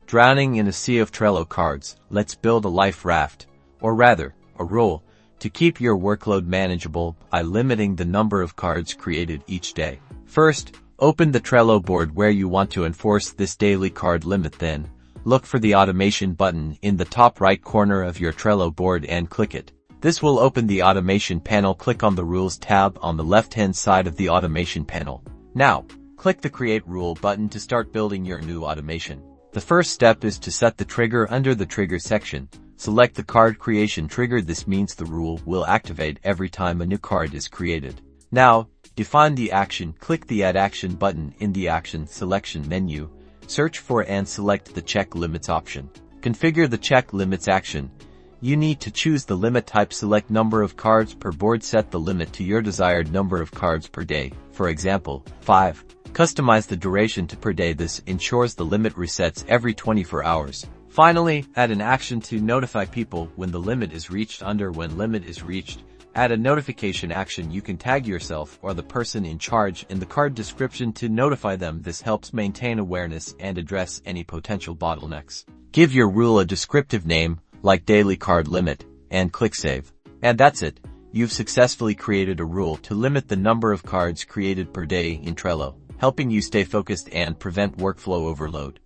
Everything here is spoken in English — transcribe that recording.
Drowning in a sea of Trello cards, let's build a life raft, or rather, a rule, to keep your workload manageable by limiting the number of cards created each day. First, open the Trello board where you want to enforce this daily card limit. Then, look for the automation button in the top right corner of your Trello board and click it. This will open the automation panel. Click on the Rules tab on the left-hand side of the automation panel. Now, click the Create Rule button to start building your new automation. The first step is to set the trigger. Under the Trigger section, select the Card Creation Trigger. This means the rule will activate every time a new card is created. Now, define the action. Click the Add Action button in the Action selection menu. Search for and select the Check Limits option. Configure the Check Limits action. You need to choose the limit type. Select number of cards per board. Set the limit to your desired number of cards per day, for example, 5. Customize the duration to per day. This ensures the limit resets every 24 hours. Finally, add an action to notify people when the limit is reached. When limit is reached, add a notification action. You can tag yourself or the person in charge in the card description to notify them. This helps maintain awareness and address any potential bottlenecks. Give your rule a descriptive name, like Daily Card Limit, and click Save. And that's it. You've successfully created a rule to limit the number of cards created per day in Trello, helping you stay focused and prevent workflow overload.